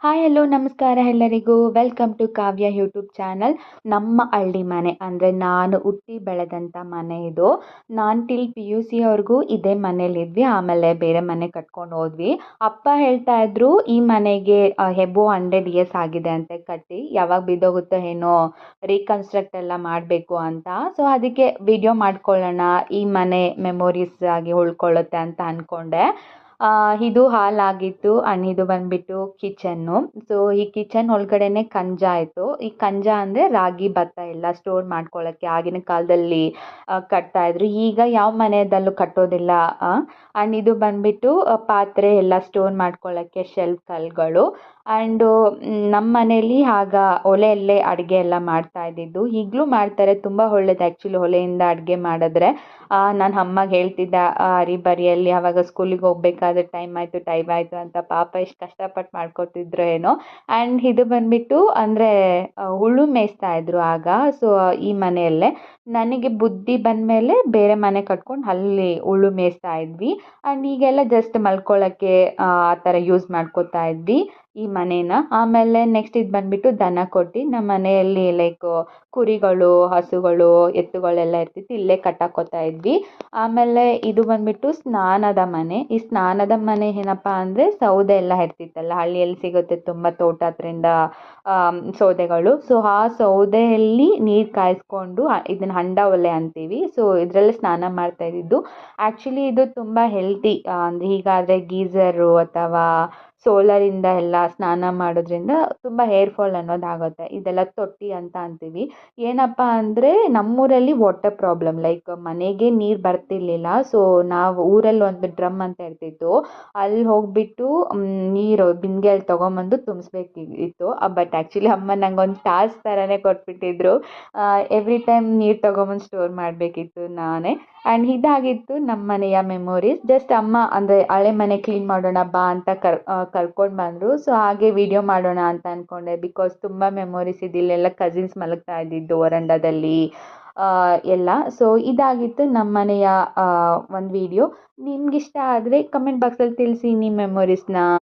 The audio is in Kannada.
ಹಾಯ್ ಹಲೋ ನಮಸ್ಕಾರ ಎಲ್ಲರಿಗೂ. Welcome to Kavya YouTube channel. ನಮ್ಮ ಹಳ್ಳಿ ಮನೆ ಅಂದರೆ ನಾನು ಹುಟ್ಟಿ ಬೆಳೆದಂಥ ಮನೆ ಇದು. ನಾನು ಟಿಲ್ PUC ಇದೇ ಮನೇಲಿದ್ವಿ. ಆಮೇಲೆ ಬೇರೆ ಮನೆ ಕಟ್ಕೊಂಡು ಹೋದ್ವಿ. ಅಪ್ಪ ಹೇಳ್ತಾ ಇದ್ರು ಈ ಮನೆಗೆ ಎಬೋ 100 ಇಯರ್ಸ್ ಆಗಿದೆ ಅಂತೆ ಕಟ್ಟಿ. ಯಾವಾಗ ಬಿದ್ದೋಗುತ್ತೋ ಏನೋ ರೀಕನ್ಸ್ಟ್ರಕ್ಟ್ ಎಲ್ಲ ಮಾಡಬೇಕು ಅಂತ. ಸೊ ಅದಕ್ಕೆ ವಿಡಿಯೋ ಮಾಡ್ಕೊಳ್ಳೋಣ, ಈ ಮನೆ ಮೆಮೊರೀಸ್ ಆಗಿ ಉಳ್ಕೊಳ್ಳುತ್ತೆ ಅಂತ ಅಂದ್ಕೊಂಡೆ. ಇದು ಹಾಲ್ ಆಗಿತ್ತು ಆ್ಯಂಡ್ ಇದು ಬಂದ್ಬಿಟ್ಟು ಕಿಚನ್ನು. ಸೊ ಈ ಕಿಚನ್ ಒಳಗಡೆನೆ ಕಂಜ ಆಯಿತು. ಈ ಕಂಜ ಅಂದರೆ ರಾಗಿ ಭತ್ತ ಎಲ್ಲ ಸ್ಟೋರ್ ಮಾಡ್ಕೊಳ್ಳೋಕ್ಕೆ ಆಗಿನ ಕಾಲದಲ್ಲಿ ಕಟ್ತಾ ಇದ್ರು. ಈಗ ಯಾವ ಮನೆಯಲ್ಲೂ ಕಟ್ಟೋದಿಲ್ಲ. ಆ್ಯಂಡ್ ಇದು ಬಂದ್ಬಿಟ್ಟು ಪಾತ್ರೆ ಎಲ್ಲ ಸ್ಟೋರ್ ಮಾಡ್ಕೊಳ್ಳೋಕ್ಕೆ ಶೆಲ್ಫ್ ಕಲ್ಗಳು. ಆ್ಯಂಡು ನಮ್ಮ ಮನೇಲಿ ಆಗ ಒಲೆಯಲ್ಲೇ ಅಡುಗೆ ಎಲ್ಲ ಮಾಡ್ತಾ ಇದ್ದಿದ್ದು. ಈಗಲೂ ಮಾಡ್ತಾರೆ, ತುಂಬ ಒಳ್ಳೇದು ಆ್ಯಕ್ಚುಲಿ ಒಲೆಯಿಂದ ಅಡುಗೆ ಮಾಡಿದ್ರೆ. ನಾನು ಅಮ್ಮಗೆ ಹೇಳ್ತಿದ್ದೆ ಅರಿಬರಿಯಲ್ಲಿ ಆವಾಗ ಸ್ಕೂಲಿಗೆ ಹೋಗ್ಬೇಕಾದ್ರೆ ಟೈಮ್ ಆಯಿತು ಅಂತ. ಪಾಪ ಎಷ್ಟು ಕಷ್ಟಪಟ್ಟು ಮಾಡ್ಕೊತಿದ್ರು ಏನೋ. ಆ್ಯಂಡ್ ಇದು ಬಂದ್ಬಿಟ್ಟು ಅಂದರೆ ಹುಳು ಮೇಯಿಸ್ತಾ ಇದ್ರು ಆಗ. ಸೊ ಈ ಮನೆಯಲ್ಲೇ ನನಗೆ ಬುದ್ಧಿ ಬಂದಮೇಲೆ ಬೇರೆ ಮನೆ ಕಟ್ಕೊಂಡು ಅಲ್ಲಿ ಹುಳು ಮೇಯಿಸ್ತಾ ಇದ್ವಿ. ಆ್ಯಂಡ್ ಈಗೆಲ್ಲ ಜಸ್ಟ್ ಮಲ್ಕೊಳ್ಳೋಕ್ಕೆ ಆ ಥರ ಯೂಸ್ ಮಾಡ್ಕೋತಾ ಇದ್ವಿ ಈ ಮನೇನ. ಆಮೇಲೆ ನೆಕ್ಸ್ಟ್ ಇದು ಬಂದ್ಬಿಟ್ಟು ದನ ಕೊಟ್ಟು ನಮ್ಮ ಮನೆಯಲ್ಲಿ ಲೈಕ್ ಕುರಿಗಳು, ಹಸುಗಳು, ಎತ್ತುಗಳೆಲ್ಲ ಇರ್ತಿತ್ತು, ಇಲ್ಲೇ ಕಟ್ಟಾಕೋತಾ ಇದ್ವಿ. ಆಮೇಲೆ ಇದು ಬಂದ್ಬಿಟ್ಟು ಸ್ನಾನದ ಮನೆ. ಈ ಸ್ನಾನದ ಮನೆ ಏನಪ್ಪ ಅಂದರೆ ಸೌದೆ ಎಲ್ಲ ಇರ್ತಿತ್ತಲ್ಲ, ಹಳ್ಳಿಯಲ್ಲಿ ಸಿಗುತ್ತೆ ತುಂಬ ತೋಟ ಹತ್ರಿಂದ ಸೌದೆಗಳು. ಸೊ ಆ ಸೌದೆಯಲ್ಲಿ ನೀರು ಕಾಯಿಸ್ಕೊಂಡು ಇದನ್ನು ಹಂಡ ಒಲೆ ಅಂತೀವಿ. ಸೊ ಇದರಲ್ಲೇ ಸ್ನಾನ ಮಾಡ್ತಾ ಇದ್ದಿದ್ದು. ಆ್ಯಕ್ಚುಲಿ ಇದು ತುಂಬ ಹೆಲ್ತಿ. ಅಂದರೆ ಹೀಗಾದರೆ ಗೀಝರು ಅಥವಾ ಸೋಲರಿಂದ ಎಲ್ಲ ಸ್ನಾನ ಮಾಡೋದ್ರಿಂದ ತುಂಬ ಹೇರ್ ಫಾಲ್ ಅನ್ನೋದಾಗುತ್ತೆ. ಇದೆಲ್ಲ ತೊಟ್ಟಿ ಅಂತ ಅಂತೀವಿ. ಏನಪ್ಪ ಅಂದರೆ ನಮ್ಮೂರಲ್ಲಿ ವಾಟರ್ ಪ್ರಾಬ್ಲಮ್, ಲೈಕ್ ಮನೆಗೆ ನೀರು ಬರ್ತಿರ್ಲಿಲ್ಲ. ಸೊ ನಾವು ಊರಲ್ಲಿ ಒಂದು ಡ್ರಮ್ ಅಂತ ಇರ್ತಿತ್ತು, ಅಲ್ಲಿ ಹೋಗಿಬಿಟ್ಟು ನೀರು ಬಿಂದಿಗೆಯಲ್ಲಿ ತೊಗೊಂಬಂದು ತುಂಬಿಸ್ಬೇಕಿತ್ತು. ಬಟ್ ಆ್ಯಕ್ಚುಲಿ ಅಮ್ಮ ನಂಗೊಂದು ಟಾಸ್ಕ್ ಥರನೇ ಕೊಟ್ಬಿಟ್ಟಿದ್ರು. ಎವ್ರಿ ಟೈಮ್ ನೀರು ತೊಗೊಂಬಂದು ಸ್ಟೋರ್ ಮಾಡಬೇಕಿತ್ತು ನಾನೇ. ಆ್ಯಂಡ್ ಇದಾಗಿತ್ತು ನಮ್ಮ ಮನೆಯ ಮೆಮೊರೀಸ್. ಜಸ್ಟ್ ಅಮ್ಮ ಅಂದರೆ ಹಳೆ ಮನೆ ಕ್ಲೀನ್ ಮಾಡೋಣ ಬಾ ಅಂತ ಕರ್ಕೊಂಡು ಬಂದರು. ಸೊ ಹಾಗೆ ವಿಡಿಯೋ ಮಾಡೋಣ ಅಂತ ಅಂದ್ಕೊಂಡೆ. ಬಿಕಾಸ್ ತುಂಬ ಮೆಮೊರೀಸ್ ಇದೆ. ಇಲ್ಲೆಲ್ಲ ಕಸಿನ್ಸ್ ಮಲಗ್ತಾ ಇದ್ದಿದ್ದು ವರಂಡಾದಲ್ಲಿ ಎಲ್ಲ. ಸೊ ಇದಾಗಿತ್ತು ನಮ್ಮ ಮನೆಯ ಒಂದು ವಿಡಿಯೋ. ನಿಮ್ಗೆ ಇಷ್ಟ ಆದರೆ ಕಮೆಂಟ್ ಬಾಕ್ಸಲ್ಲಿ ತಿಳಿಸಿ ನಿಮ್ಮ ಮೆಮೊರೀಸ್ನ.